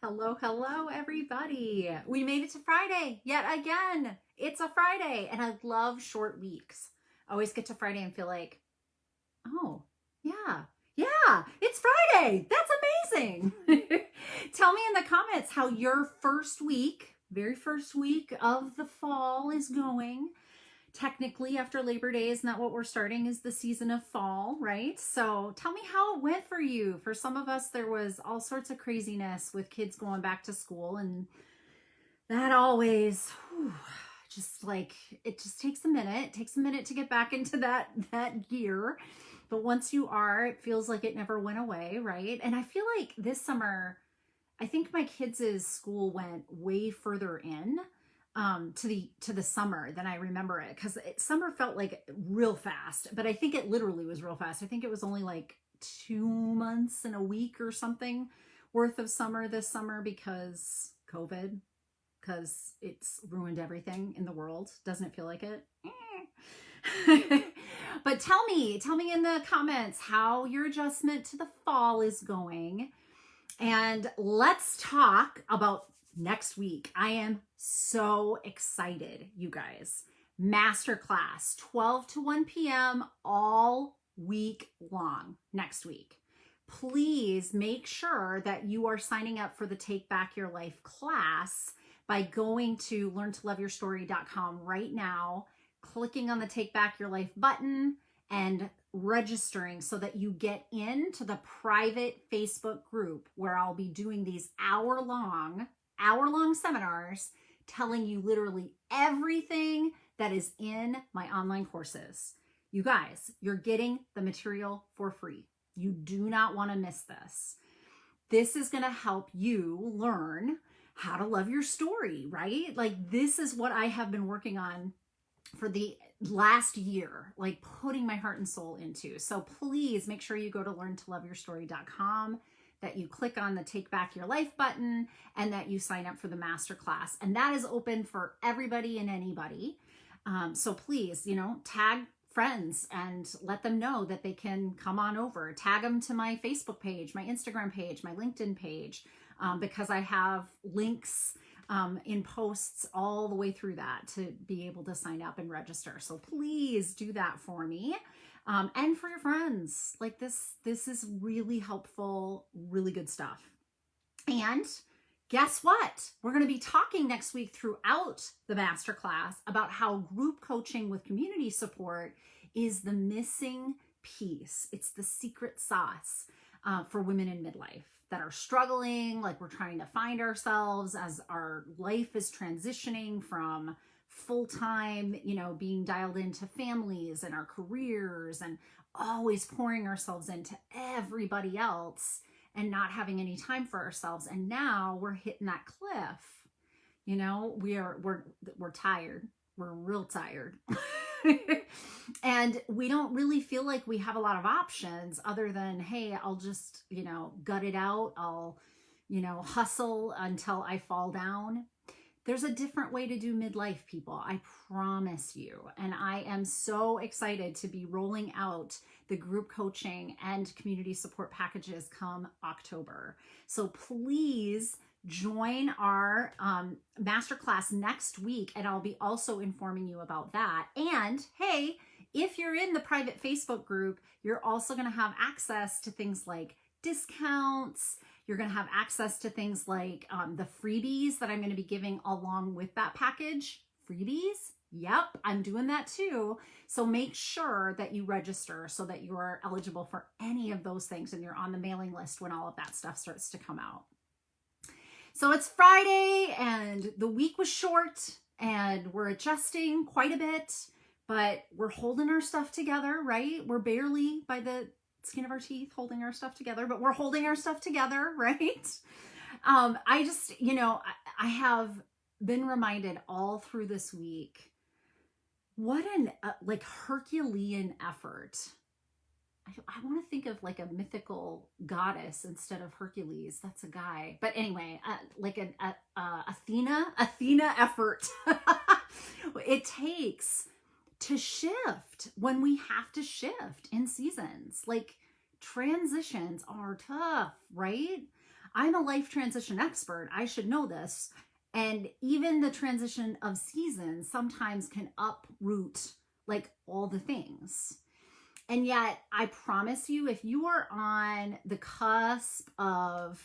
Hello, hello, everybody. We made it to Friday yet again. It's a Friday, and I love short weeks. I always get to Friday and feel like, oh, yeah, it's Friday. That's amazing. Tell me in the comments how your very first week of the fall is going. Technically, after Labor Day, isn't that what we're starting? Is the season of fall, right? So tell me how it went for you. For some of us, there was all sorts of craziness with kids going back to school, and that always just like it just takes a minute. It takes a minute to get back into that gear. But once you are, it feels like it never went away, right? And I feel like this summer, I think my kids' school went way further in to the summer than I remember it, because summer felt like real fast, but I think it literally was real fast. I think it was only like 2 months and a week or something worth of summer this summer because COVID, because it's ruined everything in the world. Doesn't it feel like it? But tell me in the comments how your adjustment to the fall is going. And let's talk about next week. I am so excited, you guys. Masterclass, 12 to 1 p.m. all week long next week. Please make sure that you are signing up for the Take Back Your Life class by going to learntoloveyourstory.com right now, clicking on the Take Back Your Life button, and registering so that you get into the private Facebook group where I'll be doing these hour-long seminars telling you literally everything that is in my online courses. You guys, you're getting the material for free. You do not want to miss this. This is going to help you learn how to love your story, right? Like, this is what I have been working on for the last year, like putting my heart and soul into. So please make sure you go to learntoloveyourstory.com, that you click on the Take Back Your Life button, and that you sign up for the masterclass. And that is open for everybody and anybody. So please, tag friends and let them know that they can come on over. Tag them to my Facebook page, my Instagram page, my LinkedIn page, because I have links in posts all the way through that to be able to sign up and register. So please do that for me. And for your friends. Like this is really helpful, really good stuff. And guess what? We're going to be talking next week throughout the masterclass about how group coaching with community support is the missing piece. It's the secret sauce for women in midlife that are struggling, like we're trying to find ourselves as our life is transitioning from full-time, being dialed into families and our careers and always pouring ourselves into everybody else and not having any time for ourselves. And now we're hitting that cliff. We're tired. We're real tired. And we don't really feel like we have a lot of options other than, hey, I'll just, gut it out. I'll, hustle until I fall down. There's a different way to do midlife, people. I promise you. And I am so excited to be rolling out the group coaching and community support packages come October. So please join our masterclass next week, and I'll be also informing you about that. And hey, if you're in the private Facebook group, you're also going to have access to things like discounts. You're going to have access to things like the freebies that I'm going to be giving along with that package. Freebies? Yep, I'm doing that too. So make sure that you register so that you are eligible for any of those things and you're on the mailing list when all of that stuff starts to come out. So it's Friday and the week was short and we're adjusting quite a bit, but we're holding our stuff together, right? We're barely by the skin of our teeth holding our stuff together, but we're holding our stuff together, right? I just, I have been reminded all through this week, what an Herculean effort. I want to think of like a mythical goddess instead of Hercules. That's a guy. But anyway, like an Athena effort it takes to shift when we have to shift in seasons. Like transitions are tough, right? I'm a life transition expert. I should know this. And even the transition of seasons sometimes can uproot like all the things. And yet, I promise you, if you are on the cusp of,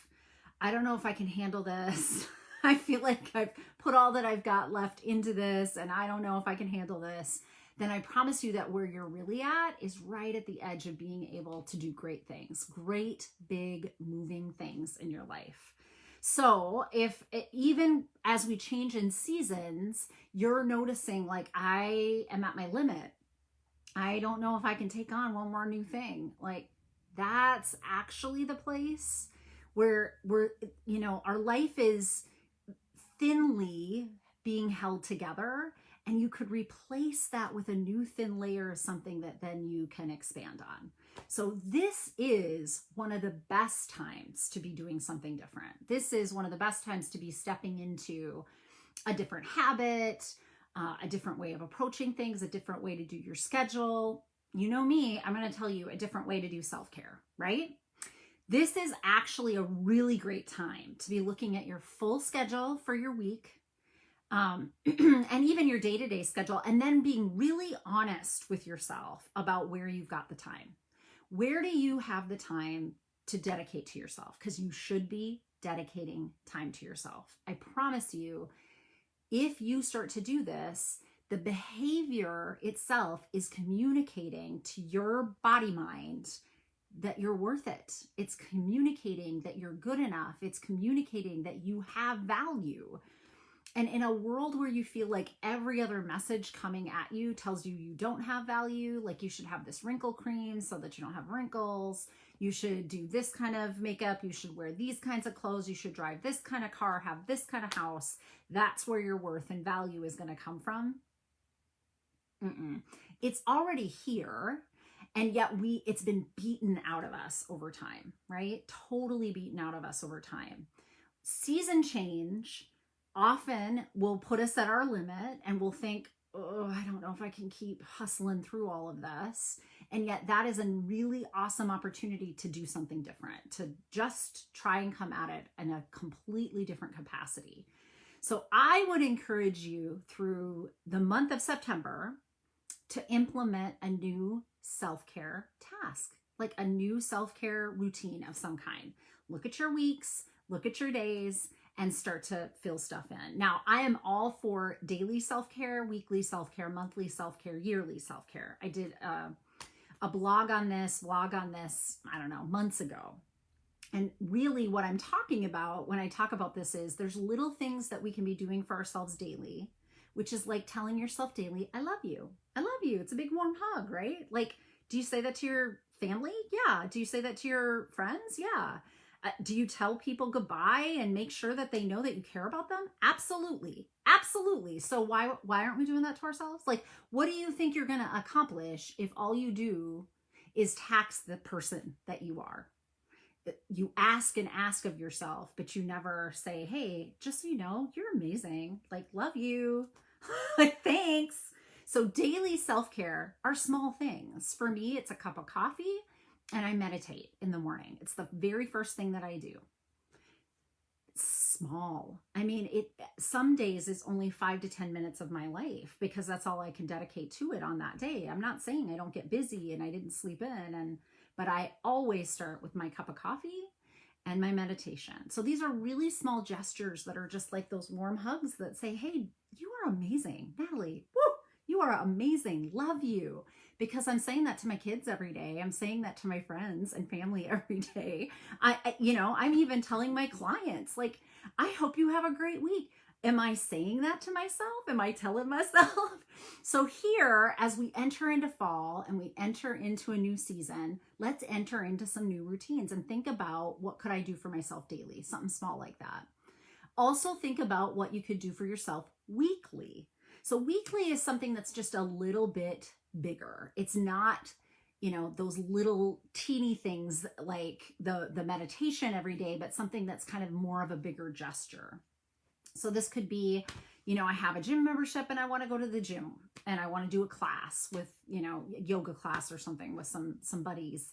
I don't know if I can handle this, I feel like I've put all that I've got left into this, and I don't know if I can handle this, then I promise you that where you're really at is right at the edge of being able to do great things, great, big, moving things in your life. So if even as we change in seasons, you're noticing like, I am at my limit. I don't know if I can take on one more new thing. Like, that's actually the place where our life is thinly being held together, and you could replace that with a new thin layer of something that then you can expand on. So this is one of the best times to be doing something different. This is one of the best times to be stepping into a different habit, a different way of approaching things, a different way to do your schedule. You know me, I'm going to tell you a different way to do self-care, right? This is actually a really great time to be looking at your full schedule for your week, and even your day-to-day schedule, and then being really honest with yourself about where you've got the time. Where do you have the time to dedicate to yourself? Because you should be dedicating time to yourself. I promise you, if you start to do this, the behavior itself is communicating to your body mind that you're worth it. It's communicating that you're good enough. It's communicating that you have value. And in a world where you feel like every other message coming at you tells you you don't have value, like you should have this wrinkle cream so that you don't have wrinkles, you should do this kind of makeup, you should wear these kinds of clothes, you should drive this kind of car, have this kind of house, that's where your worth and value is going to come from. It's already here. And yet it's been beaten out of us over time, right? Totally beaten out of us over time. Season change often will put us at our limit, and we'll think, oh, I don't know if I can keep hustling through all of this. And yet that is a really awesome opportunity to do something different, to just try and come at it in a completely different capacity. So I would encourage you through the month of September to implement a new self-care task, like a new self-care routine of some kind. Look at your weeks, look at your days, and start to fill stuff in. Now, I am all for daily self-care, weekly self-care, monthly self-care, yearly self-care. I did a vlog on this, I don't know, months ago. And really what I'm talking about when I talk about this is there's little things that we can be doing for ourselves daily, which is like telling yourself daily, I love you. I love you. It's a big warm hug, right? Like, do you say that to your family? Yeah. Do you say that to your friends? Yeah. Do you tell people goodbye and make sure that they know that you care about them? Absolutely. Absolutely. So why aren't we doing that to ourselves? Like, what do you think you're going to accomplish if all you do is tax the person that you are? You ask and ask of yourself, but you never say, hey, just so you know, you're amazing. Like, love you. Like, thanks. So daily self-care are small things. For me, it's a cup of coffee and I meditate in the morning. It's the very first thing that I do. It's small. I mean, some days is only 5 to 10 minutes of my life because that's all I can dedicate to it on that day. I'm not saying I don't get busy and I didn't sleep in, but I always start with my cup of coffee and my meditation. So these are really small gestures that are just like those warm hugs that say, hey, you are amazing, Natalie. Woo! You are amazing. Love you. Because I'm saying that to my kids every day. I'm saying that to my friends and family every day. I'm even telling my clients, like, I hope you have a great week. Am I saying that to myself? Am I telling myself? So here, as we enter into fall and we enter into a new season, let's enter into some new routines and think about what could I do for myself daily? Something small like that. Also think about what you could do for yourself weekly. So weekly is something that's just a little bit bigger. It's not, those little teeny things like the meditation every day, but something that's kind of more of a bigger gesture. So this could be, I have a gym membership and I want to go to the gym and I want to do a class with, yoga class or something with some buddies.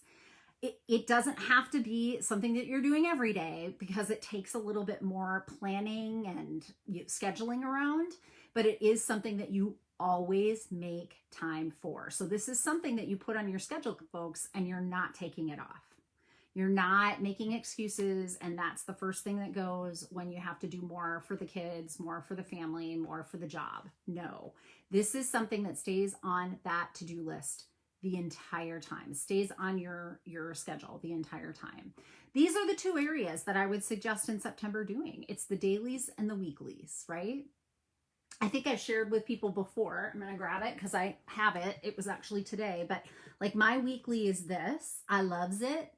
It doesn't have to be something that you're doing every day because it takes a little bit more planning and scheduling around, but it is something that you always make time for. So this is something that you put on your schedule, folks, and you're not taking it off. You're not making excuses, and that's the first thing that goes when you have to do more for the kids, more for the family, more for the job. No, this is something that stays on that to-do list the entire time. It stays on your schedule the entire time. These are the two areas that I would suggest in September doing. It's the dailies and the weeklies, right? I think I've shared with people before. I'm going to grab it because I have it. It was actually today, but like my weekly is this. I loves it.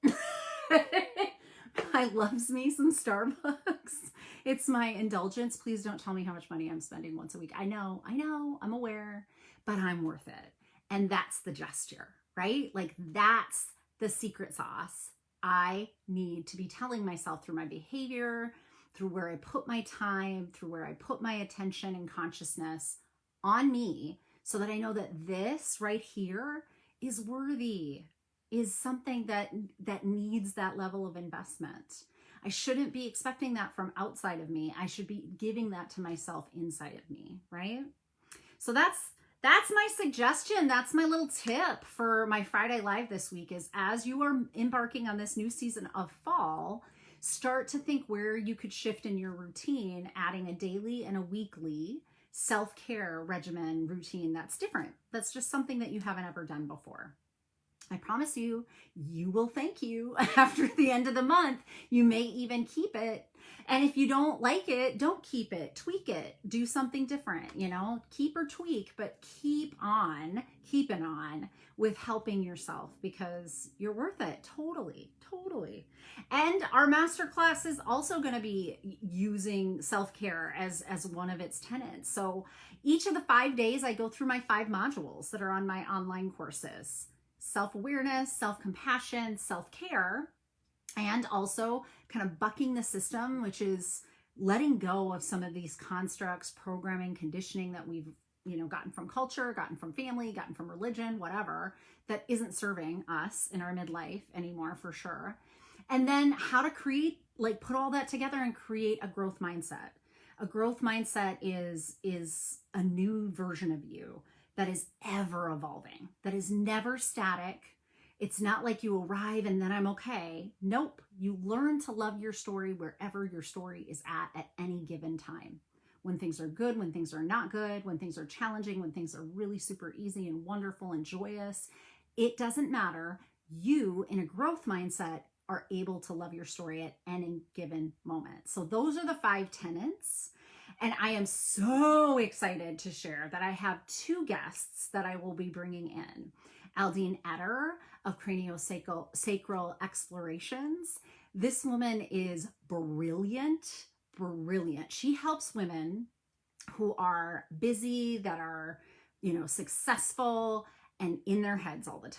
I loves me some Starbucks. It's my indulgence. Please don't tell me how much money I'm spending once a week. I know, I'm aware, but I'm worth it. And that's the gesture, right? Like that's the secret sauce. I need to be telling myself through my behavior, through where I put my time, through where I put my attention and consciousness on me, so that I know that this right here is worthy, is something that needs that level of investment. I shouldn't be expecting that from outside of me. I should be giving that to myself inside of me, right? So that's my suggestion. That's my little tip for my Friday Live this week is as you are embarking on this new season of fall, start to think where you could shift in your routine, adding a daily and a weekly self-care regimen routine that's different. That's just something that you haven't ever done before. I promise you, you will thank you after the end of the month. You may even keep it. And if you don't like it, don't keep it. Tweak it. Do something different, keep or tweak, but keep on keeping on with helping yourself because you're worth it. Totally. And our masterclass is also going to be using self-care as one of its tenets. So each of the 5 days, I go through my 5 modules that are on my online courses. Self-awareness, self-compassion, self-care, and also kind of bucking the system, which is letting go of some of these constructs, programming, conditioning that we've gotten from culture, gotten from family, gotten from religion, whatever, that isn't serving us in our midlife anymore for sure. And then how to create, put all that together and create a growth mindset. A growth mindset is a new version of you that is ever evolving, that is never static. It's not like you arrive and then I'm okay. Nope. You learn to love your story wherever your story is at any given time. When things are good, when things are not good, when things are challenging, when things are really super easy and wonderful and joyous, it doesn't matter. You, in a growth mindset, are able to love your story at any given moment. So those are the 5 tenets. And I am so excited to share that I have 2 guests that I will be bringing in. Aldine Eder of Craniosacral Explorations. This woman is brilliant. She helps women who are busy, that are, successful and in their heads all the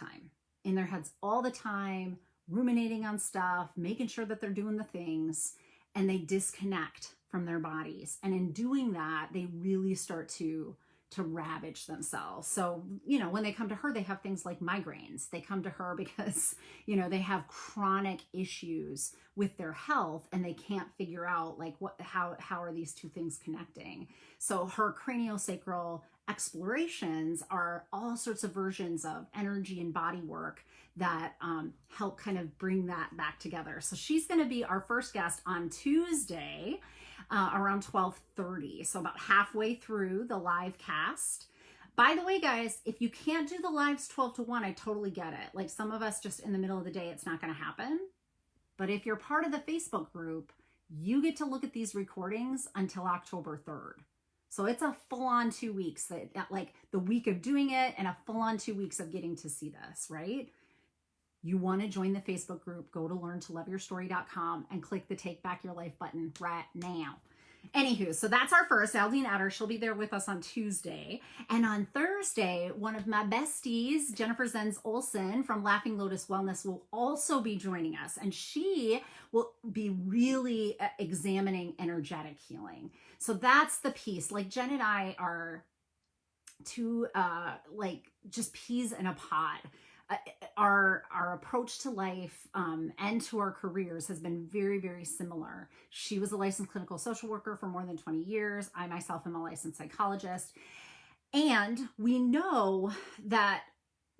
time, ruminating on stuff, making sure that they're doing the things, and they disconnect from their bodies. And in doing that, they really start to ravage themselves. So, when they come to her, they have things like migraines. They come to her because, they have chronic issues with their health and they can't figure out how are these two things connecting. So her craniosacral explorations are all sorts of versions of energy and body work that help kind of bring that back together. So she's going to be our first guest on Tuesday around 12:30. So about halfway through the live cast. By the way, guys, if you can't do the lives 12 to 1, I totally get it. Some of us just in the middle of the day, it's not going to happen. But if you're part of the Facebook group, you get to look at these recordings until October 3rd. So it's a full-on 2 weeks, the week of doing it and a full-on 2 weeks of getting to see this, right? You want to join the Facebook group, go to learntoloveyourstory.com and click the Take Back Your Life button right now. Anywho, so that's our first, Aldine Eder. She'll be there with us on Tuesday. And on Thursday, one of my besties, Jennifer Zenz Olson from Laughing Lotus Wellness, will also be joining us. And she will be really examining energetic healing. So that's the piece. Jen and I are two, just peas in a pod. our approach to life and to our careers has been very, very similar. She was a licensed clinical social worker for more than 20 years. I myself am a licensed psychologist. And we know that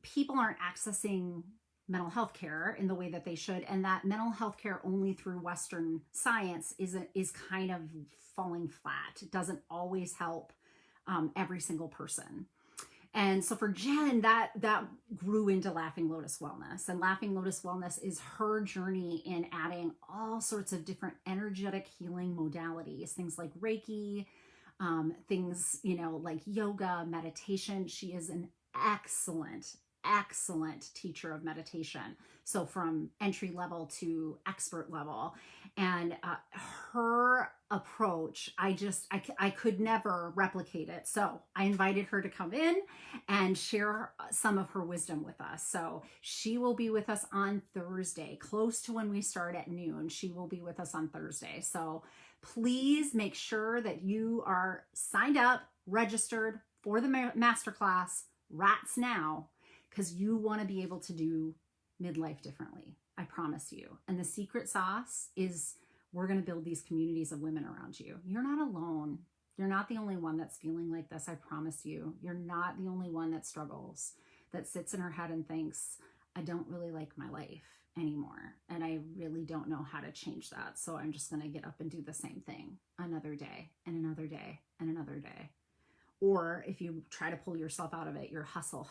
people aren't accessing mental health care in the way that they should, and that mental health care only through Western science is kind of falling flat. It doesn't always help every single person. And so for Jen, that grew into Laughing Lotus Wellness. And Laughing Lotus Wellness is her journey in adding all sorts of different energetic healing modalities, things like Reiki, things, like yoga, meditation. She is an excellent teacher of meditation. So from entry level to expert level. And her approach, I could never replicate it. So I invited her to come in and share some of her wisdom with us. So she will be with us on Thursday, close to when we start at noon. She will be with us on Thursday. So please make sure that you are signed up, registered for the masterclass rats now, because you want to be able to do midlife differently. I promise you. And the secret sauce is we're going to build these communities of women around you. You're not alone. You're not the only one that's feeling like this. I promise you. You're not the only one that struggles, that sits in her head and thinks, I don't really like my life anymore. And I really don't know how to change that. So I'm just going to get up and do the same thing another day and another day and another day. Or if you try to pull yourself out of it, you're hustle,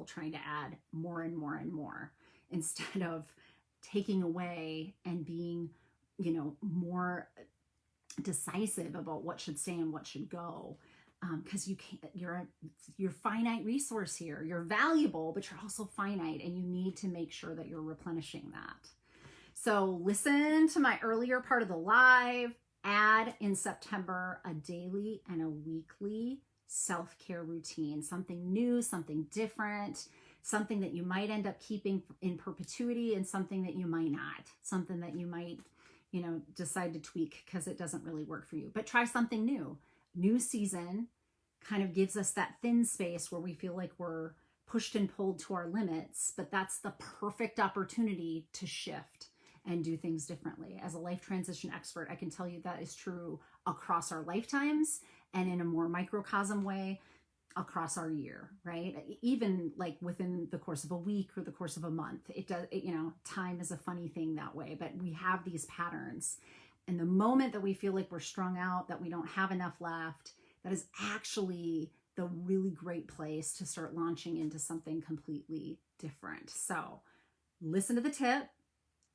trying to add more and more and more instead of taking away and being, more decisive about what should stay and what should go. Because you're finite resource here. You're valuable, but you're also finite, and you need to make sure that you're replenishing that. So listen to my earlier part of the live. Add in September a daily and a weekly self-care routine, something new, something different, something that you might end up keeping in perpetuity, and something that you might not, something that you might, decide to tweak because it doesn't really work for you. But try something new. New season kind of gives us that thin space where we feel like we're pushed and pulled to our limits, but that's the perfect opportunity to shift and do things differently. As a life transition expert, I can tell you that is true across our lifetimes and in a more microcosm way across our year, right? Even like within the course of a week or the course of a month, time is a funny thing that way, but we have these patterns. And the moment that we feel like we're strung out, that we don't have enough left, that is actually the really great place to start launching into something completely different. So listen to the tip.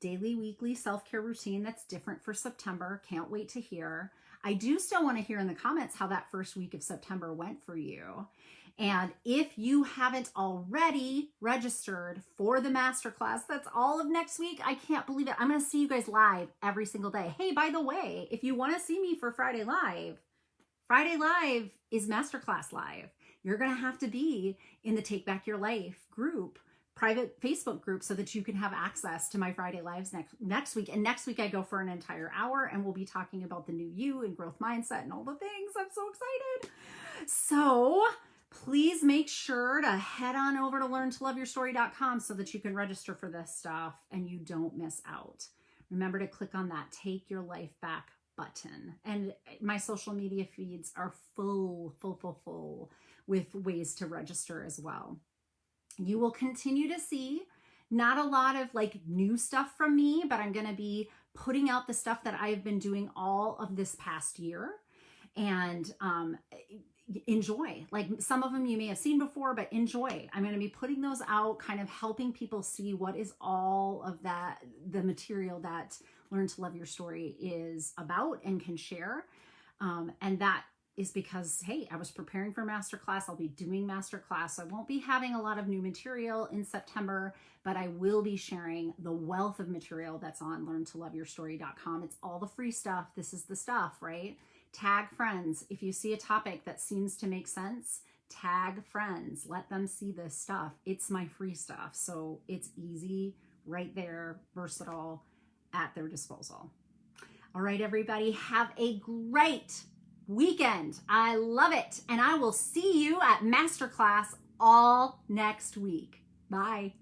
Daily, weekly self-care routine that's different for September. Can't wait to hear. I do still want to hear in the comments how that first week of September went for you. And if you haven't already registered for the masterclass, that's all of next week. I can't believe it. I'm going to see you guys live every single day. Hey, by the way, if you want to see me for Friday Live is masterclass live. You're going to have to be in the Take Back Your Life group, private Facebook group, so that you can have access to my Friday Lives next week. And next week I go for an entire hour, and we'll be talking about the new you and growth mindset and all the things. I'm so excited. So please make sure to head on over to learntoloveyourstory.com so that you can register for this stuff and you don't miss out. Remember to click on that Take Your Life Back button. And my social media feeds are full with ways to register as well. You will continue to see not a lot of like new stuff from me, but I'm going to be putting out the stuff that I've been doing all of this past year. And enjoy. Like some of them you may have seen before, but enjoy. I'm going to be putting those out, kind of helping people see what is all of that, the material that Learn to Love Your Story is about and can share. And that is because, hey, I was preparing for masterclass. I'll be doing masterclass. I won't be having a lot of new material in September, but I will be sharing the wealth of material that's on learntoloveyourstory.com. It's all the free stuff. This is the stuff, right? Tag friends. If you see a topic that seems to make sense, tag friends. Let them see this stuff. It's my free stuff. So it's easy, right there, versatile, at their disposal. All right, everybody, have a great weekend. I love it. And I will see you at masterclass all next week. Bye.